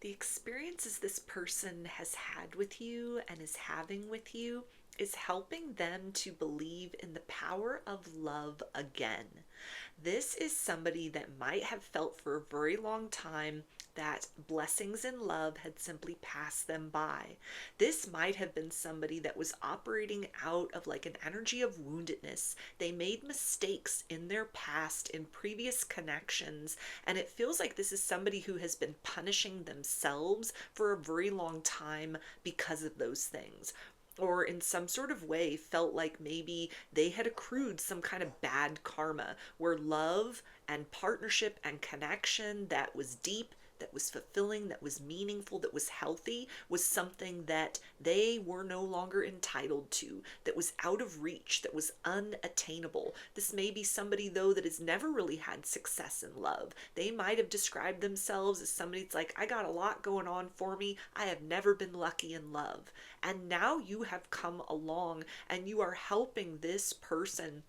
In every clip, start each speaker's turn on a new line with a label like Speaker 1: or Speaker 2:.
Speaker 1: The experiences this person has had with you and is having with you is helping them to believe in the power of love again. This is somebody that might have felt for a very long time that blessings in love had simply passed them by. This might have been somebody that was operating out of like an energy of woundedness. They made mistakes in their past, in previous connections, and it feels like this is somebody who has been punishing themselves for a very long time because of those things, or in some sort of way felt like maybe they had accrued some kind of bad karma where love and partnership and connection that was deep, that was fulfilling, that was meaningful, that was healthy, was something that they were no longer entitled to, that was out of reach, that was unattainable. This may be somebody, though, that has never really had success in love. They might have described themselves as somebody that's like, I got a lot going on for me. I have never been lucky in love. And now you have come along and you are helping this person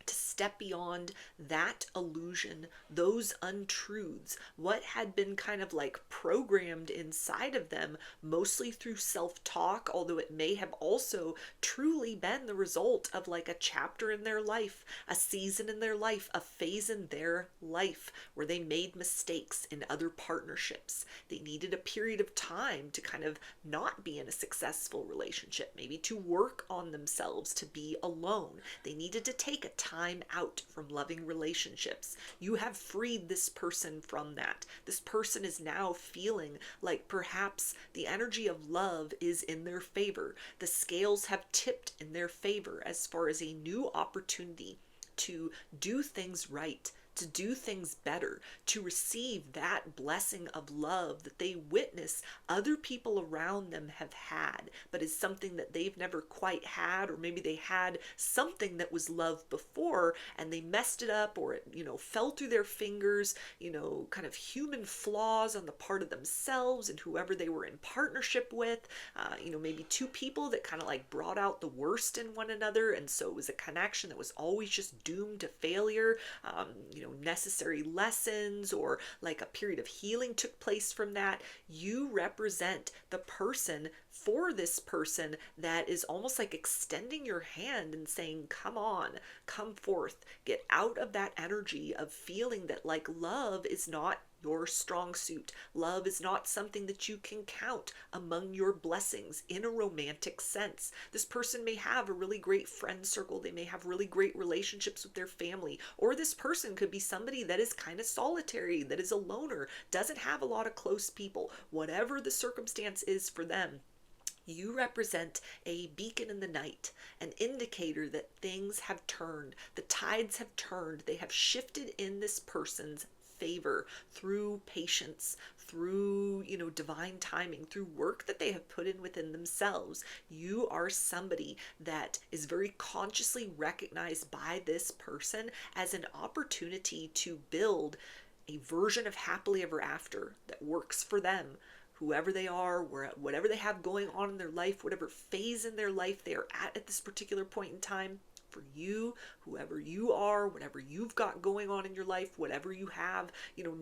Speaker 1: to step beyond that illusion, those untruths, what had been kind of like programmed inside of them, mostly through self talk, although it may have also truly been the result of like a chapter in their life, a season in their life, a phase in their life where they made mistakes in other partnerships. They needed a period of time to kind of not be in a successful relationship, maybe to work on themselves, to be alone. They needed to take a time out from loving relationships. You have freed this person from that. This person is now feeling like perhaps the energy of love is in their favor. The scales have tipped in their favor as far as a new opportunity to do things right, to do things better, to receive that blessing of love that they witness other people around them have had, but is something that they've never quite had, or maybe they had something that was love before and they messed it up, or it, fell through their fingers, kind of human flaws on the part of themselves and whoever they were in partnership with, maybe two people that kind of like brought out the worst in one another, and so it was a connection that was always just doomed to failure. Necessary lessons or like a period of healing took place from that. You represent the person for this person that is almost like extending your hand and saying, come on, come forth, get out of that energy of feeling that like love is not your strong suit. Love is not something that you can count among your blessings in a romantic sense. This person may have a really great friend circle. They may have really great relationships with their family. Or this person could be somebody that is kind of solitary, that is a loner, doesn't have a lot of close people. Whatever the circumstance is for them, you represent a beacon in the night, an indicator that things have turned, the tides have turned, they have shifted in this person's favor through patience, through, divine timing, through work that they have put in within themselves. You are somebody that is very consciously recognized by this person as an opportunity to build a version of happily ever after that works for them, whoever they are, whatever they have going on in their life, whatever phase in their life they are at this particular point in time. For you, whoever you are, whatever you've got going on in your life, whatever you have,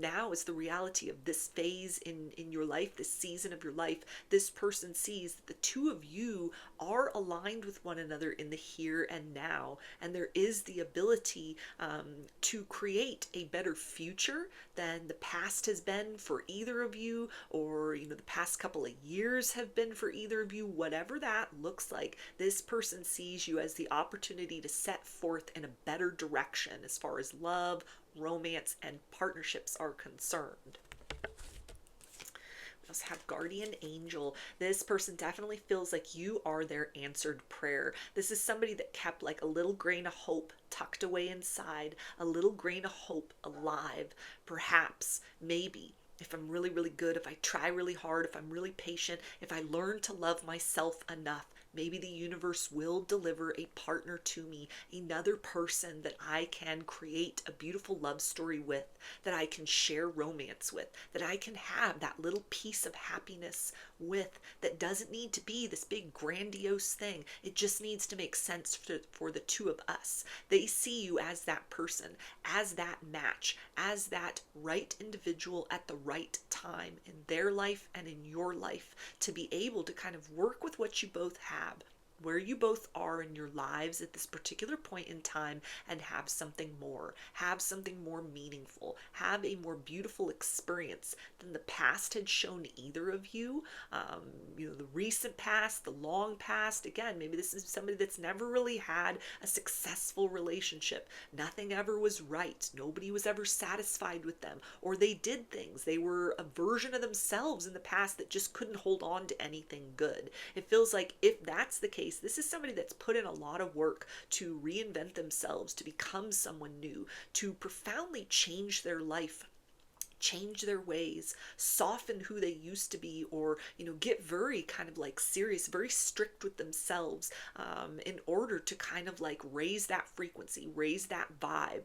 Speaker 1: now is the reality of this phase in your life, this season of your life. This person sees that the two of you are aligned with one another in the here and now, and there is the ability to create a better future than the past has been for either of you, or the past couple of years have been for either of you. Whatever that looks like, this person sees you as the opportunity to set forth in a better direction as far as love, romance, and partnerships are concerned. We also have guardian angel. This person definitely feels like you are their answered prayer. This is somebody that kept like a little grain of hope tucked away inside, a little grain of hope alive. Perhaps, maybe, if I'm really, really good, if I try really hard, if I'm really patient, if I learn to love myself enough, Maybe the universe will deliver a partner to me, another person that I can create a beautiful love story with, that I can share romance with, that I can have that little piece of happiness with, that doesn't need to be this big grandiose thing. It just needs to make sense for the two of us. They see you as that person, as that match, as that right individual at the right time in their life and in your life, to be able to kind of work with what you both have, where you both are in your lives at this particular point in time, and have something more meaningful, have a more beautiful experience than the past had shown either of you. The recent past, the long past. Again, maybe this is somebody that's never really had a successful relationship. Nothing ever was right. Nobody was ever satisfied with them, or they did things. They were a version of themselves in the past that just couldn't hold on to anything good. It feels like if that's the case, this is somebody that's put in a lot of work to reinvent themselves, to become someone new, to profoundly change their life, change their ways, soften who they used to be, or get very kind of like serious, very strict with themselves, in order to kind of like raise that frequency, raise that vibe,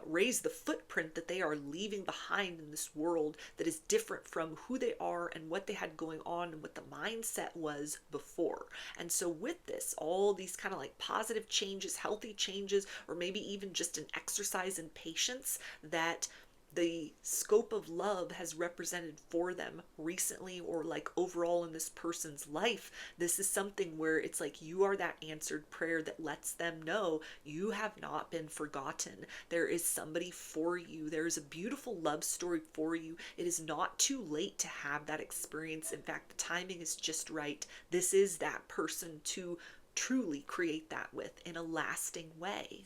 Speaker 1: raise the footprint that they are leaving behind in this world that is different from who they are and what they had going on and what the mindset was before. And so with this, all these kind of like positive changes, healthy changes, or maybe even just an exercise in patience that the scope of love has represented for them recently, or like overall in this person's life. This is something where it's like you are that answered prayer that lets them know you have not been forgotten. There is somebody for you. There is a beautiful love story for you. It is not too late to have that experience. In fact, the timing is just right. This is that person to truly create that with in a lasting way.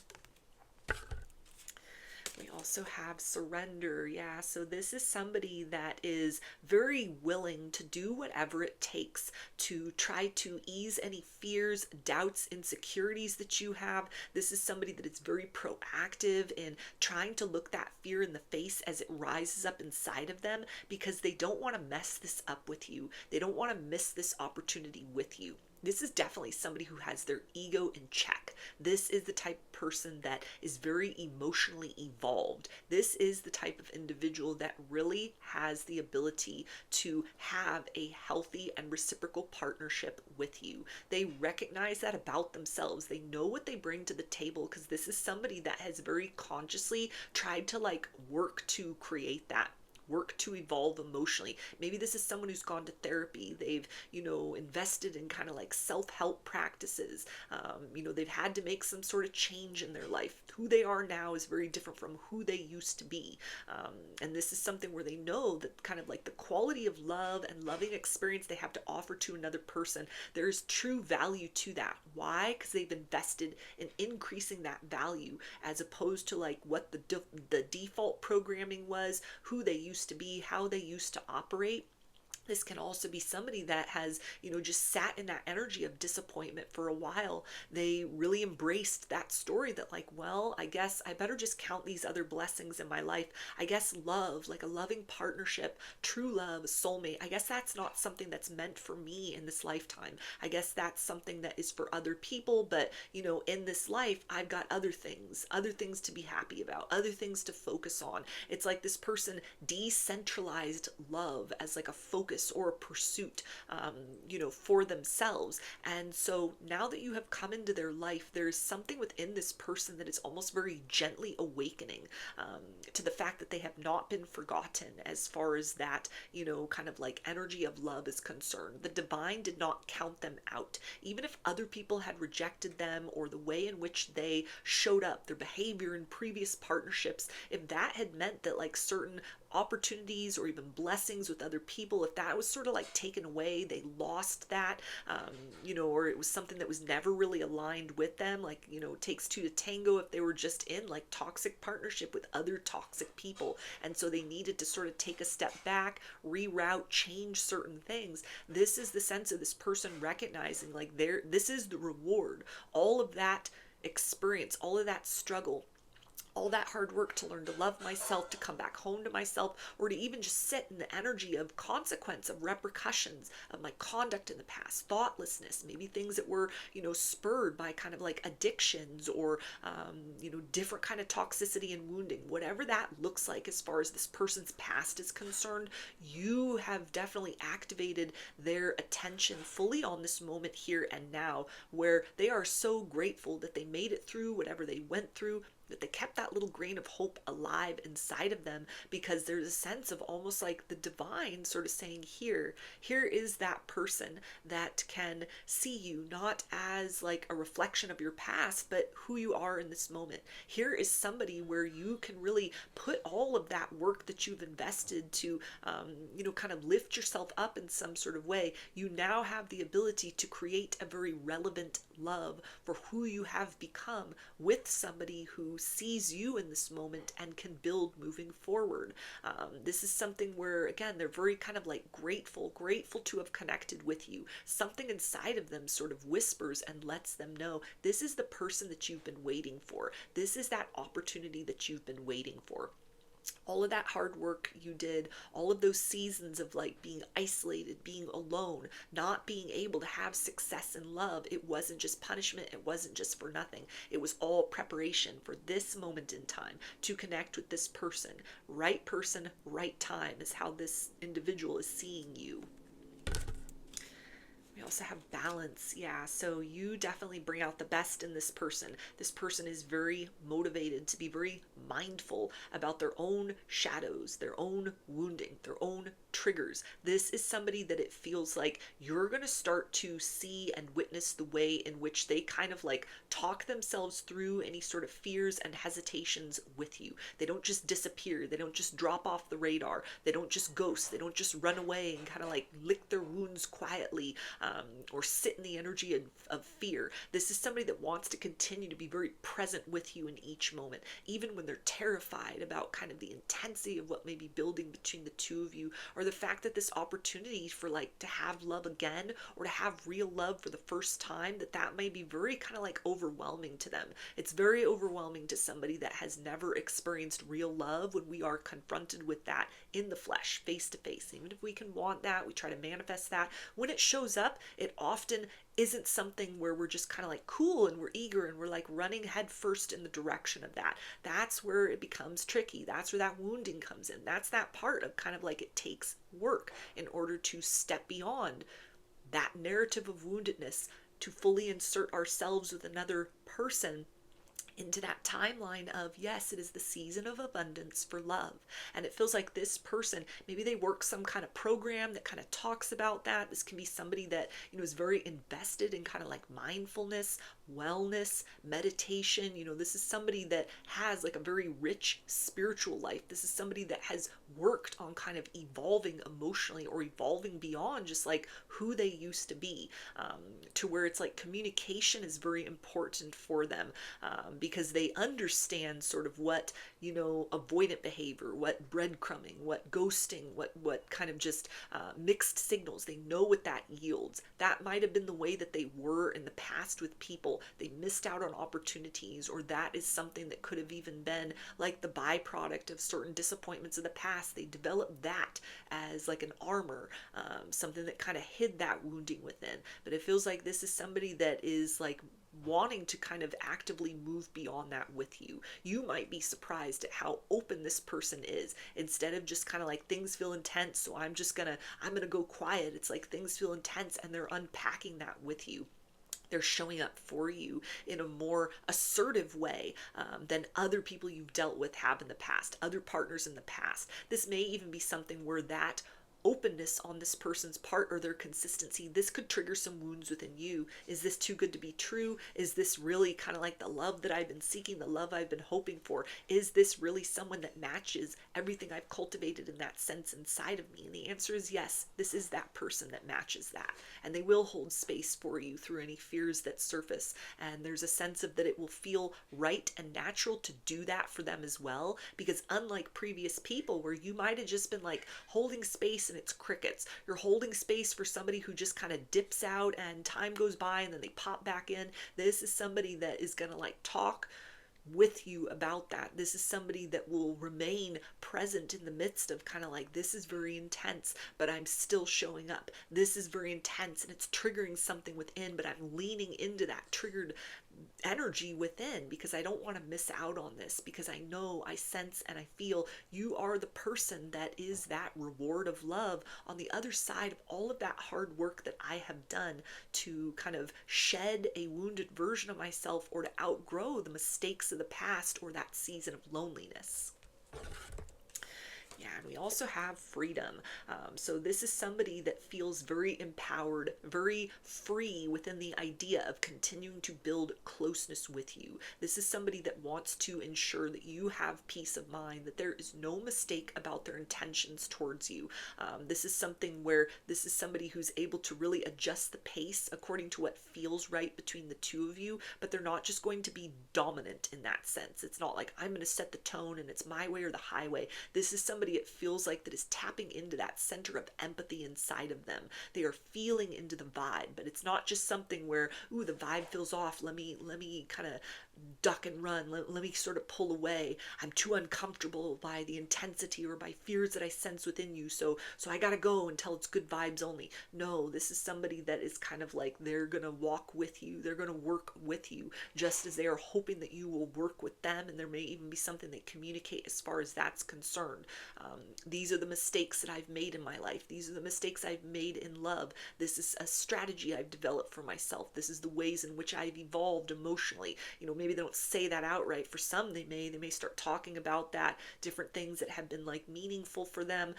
Speaker 1: We also have surrender. Yeah, so this is somebody that is very willing to do whatever it takes to try to ease any fears, doubts, insecurities that you have. This is somebody that is very proactive in trying to look that fear in the face as it rises up inside of them, because they don't want to mess this up with you. They don't want to miss this opportunity with you. This is definitely somebody who has their ego in check. This is the type of person that is very emotionally evolved. This is the type of individual that really has the ability to have a healthy and reciprocal partnership with you. They recognize that about themselves. They know what they bring to the table, because this is somebody that has very consciously tried to like work to create that, work to evolve emotionally. Maybe this is someone who's gone to therapy. They've, invested in kind of like self-help practices. They've had to make some sort of change in their life. Who they are now is very different from who they used to be. And this is something where they know that kind of like the quality of love and loving experience they have to offer to another person, there's true value to that. Why? Because they've invested in increasing that value, as opposed to like what the default programming was, who they used to be, how they used to operate. This can also be somebody that has, just sat in that energy of disappointment for a while. They really embraced that story that like, well, I guess I better just count these other blessings in my life. I guess love, like a loving partnership, true love, soulmate, I guess that's not something that's meant for me in this lifetime. I guess that's something that is for other people, but in this life, I've got other things to be happy about, other things to focus on. It's like this person decentralized love as like a focus or a pursuit, for themselves. And so now that you have come into their life, there's something within this person that is almost very gently awakening, to the fact that they have not been forgotten as far as that, kind of like energy of love is concerned. The divine did not count them out. Even if other people had rejected them, or the way in which they showed up, their behavior in previous partnerships, if that had meant that like certain opportunities or even blessings with other people, if that was sort of like taken away, they lost that, or it was something that was never really aligned with them, like, it takes two to tango, if they were just in like toxic partnership with other toxic people, and so they needed to sort of take a step back, reroute, change certain things. This is the sense of this person recognizing like this is the reward. All of that experience, all of that struggle, all that hard work to learn to love myself, to come back home to myself, or to even just sit in the energy of consequence, of repercussions of my conduct in the past, thoughtlessness, maybe things that were, spurred by kind of like addictions or, different kind of toxicity and wounding, whatever that looks like as far as this person's past is concerned. You have definitely activated their attention fully on this moment here and now, where they are so grateful that they made it through whatever they went through, that they kept that little grain of hope alive inside of them, because there's a sense of almost like the divine sort of saying, here is that person that can see you not as like a reflection of your past, but who you are in this moment. Here is somebody where you can really put all of that work that you've invested to, kind of lift yourself up in some sort of way. You now have the ability to create a very relevant love for who you have become with somebody who sees you in this moment and can build moving forward. This is something where, again, they're very kind of like grateful to have connected with you. Something inside of them sort of whispers and lets them know this is the person that you've been waiting for. This is that opportunity that you've been waiting for. All of that hard work you did, all of those seasons of like being isolated, being alone, not being able to have success in love, it wasn't just punishment, it wasn't just for nothing. It was all preparation for this moment in time to connect with this person. Right person, right time is how this individual is seeing you. We also have balance. Yeah, so you definitely bring out the best in this person. This person is very motivated to be very mindful about their own shadows, their own wounding, their own triggers. This is somebody that it feels like you're going to start to see and witness the way in which they kind of like talk themselves through any sort of fears and hesitations with you. They don't just disappear. They don't just drop off the radar. They don't just ghost. They don't just run away and kind of like lick their wounds quietly, or sit in the energy of fear. This is somebody that wants to continue to be very present with you in each moment, even when they're terrified about kind of the intensity of what may be building between the two of you, or the fact that this opportunity for like to have love again or to have real love for the first time, that may be very kind of like overwhelming to them. It's very overwhelming to somebody that has never experienced real love when we are confronted with that in the flesh, face to face. Even if we can want that, we try to manifest that. When it shows up, it often isn't something where we're just kind of like cool and we're eager and we're like running head first in the direction of that. That's where it becomes tricky. That's where that wounding comes in. That's that part of kind of like it takes work in order to step beyond that narrative of woundedness to fully insert ourselves with another person into that timeline of, yes, it is the season of abundance for love. And it feels like this person, maybe they work some kind of program that kind of talks about that. This can be somebody that, is very invested in kind of like mindfulness, wellness, meditation. This is somebody that has like a very rich spiritual life. This is somebody that has worked on kind of evolving emotionally or evolving beyond just like who they used to be, to where it's like communication is very important for them, because they understand sort of what, avoidant behavior, what breadcrumbing, what ghosting, what kind of just mixed signals. They know what that yields. That might have been the way that they were in the past with people. They missed out on opportunities, or that is something that could have even been like the byproduct of certain disappointments of the past. They developed that as like an armor, something that kind of hid that wounding within. But it feels like this is somebody that is like wanting to kind of actively move beyond that with you. You might be surprised at how open this person is. Instead of just kind of like things feel intense, so I'm gonna go quiet. It's like things feel intense and they're unpacking that with you. They're showing up for you in a more assertive way than other people you've dealt with have in the past, other partners in the past. This may even be something where that openness on this person's part, or their consistency, this could trigger some wounds within you. Is this too good to be true? Is this really kind of like the love that I've been seeking, the love I've been hoping for? Is this really someone that matches everything I've cultivated in that sense inside of me? And the answer is yes, this is that person that matches that. And they will hold space for you through any fears that surface. And there's a sense of that it will feel right and natural to do that for them as well. Because unlike previous people where you might have just been like holding space and it's crickets, you're holding space for somebody who just kind of dips out and time goes by and then they pop back in. This is somebody that is going to like talk with you about that. This is somebody that will remain present in the midst of kind of like, this is very intense, but I'm still showing up. This is very intense and it's triggering something within, but I'm leaning into that triggered energy within because I don't want to miss out on this, because I know, I sense, and I feel you are the person that is that reward of love on the other side of all of that hard work that I have done to kind of shed a wounded version of myself or to outgrow the mistakes of the past or that season of loneliness. Yeah, and we also have freedom. So this is somebody that feels very empowered, very free within the idea of continuing to build closeness with you. This is somebody that wants to ensure that you have peace of mind, that there is no mistake about their intentions towards you. This is something where this is somebody who's able to really adjust the pace according to what feels right between the two of you, but they're not just going to be dominant in that sense. It's not like I'm going to set the tone and it's my way or the highway. This is somebody, it feels like, that is tapping into that center of empathy inside of them. They are feeling into the vibe, but it's not just something where, ooh, the vibe feels off. Let me kind of duck and run. Let me sort of pull away. I'm too uncomfortable by the intensity or by fears that I sense within you. So I gotta go until it's good vibes only. No, this is somebody that is kind of like, they're gonna walk with you. They're gonna work with you just as they are hoping that you will work with them. And there may even be something they communicate as far as that's concerned. These are the mistakes that I've made in my life. These are the mistakes I've made in love. This is a strategy I've developed for myself. This is the ways in which I've evolved emotionally. Maybe they don't say that outright. For some, they may start talking about that, different things that have been like meaningful for them,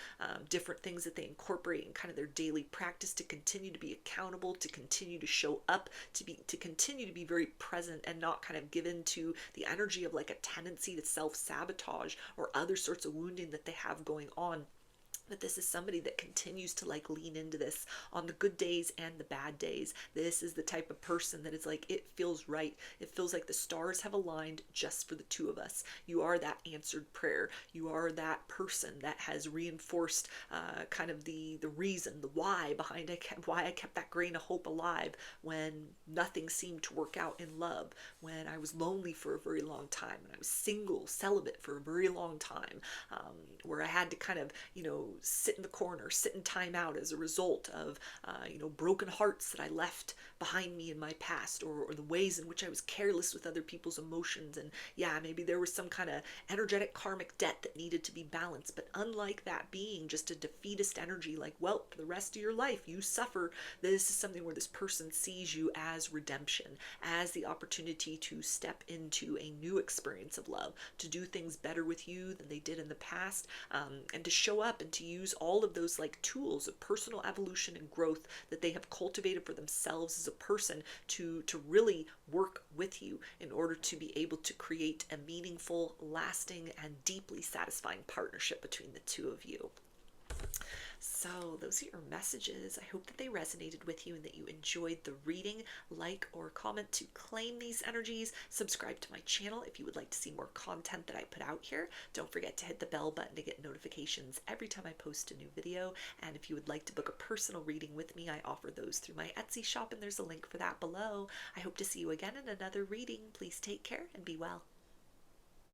Speaker 1: different things that they incorporate in kind of their daily practice to continue to be accountable, to continue to show up, to continue to be very present and not kind of give in to the energy of like a tendency to self-sabotage or other sorts of wounding that they have going on. But this is somebody that continues to like lean into this on the good days and the bad days. This is the type of person that is like, it feels right. It feels like the stars have aligned just for the two of us. You are that answered prayer. You are that person that has reinforced kind of the reason, the why behind why I kept that grain of hope alive when nothing seemed to work out in love, when I was lonely for a very long time, and I was single, celibate for a very long time, where I had to kind of, sit in the corner, sit in time out as a result of, broken hearts that I left behind me in my past, or the ways in which I was careless with other people's emotions. And yeah, maybe there was some kind of energetic karmic debt that needed to be balanced. But unlike that being just a defeatist energy, like, well, for the rest of your life, you suffer, this is something where this person sees you as redemption, as the opportunity to step into a new experience of love, to do things better with you than they did in the past, and to show up and to use all of those like tools of personal evolution and growth that they have cultivated for themselves as a person to really work with you in order to be able to create a meaningful, lasting, and deeply satisfying partnership between the two of you. So those are your messages. I hope that they resonated with you and that you enjoyed the reading. Like or comment to claim these energies. Subscribe to my channel if you would like to see more content that I put out here. Don't forget to hit the bell button to get notifications every time I post a new video. And if you would like to book a personal reading with me, I offer those through my Etsy shop, and there's a link for that below. I hope to see you again in another reading. Please take care and be well.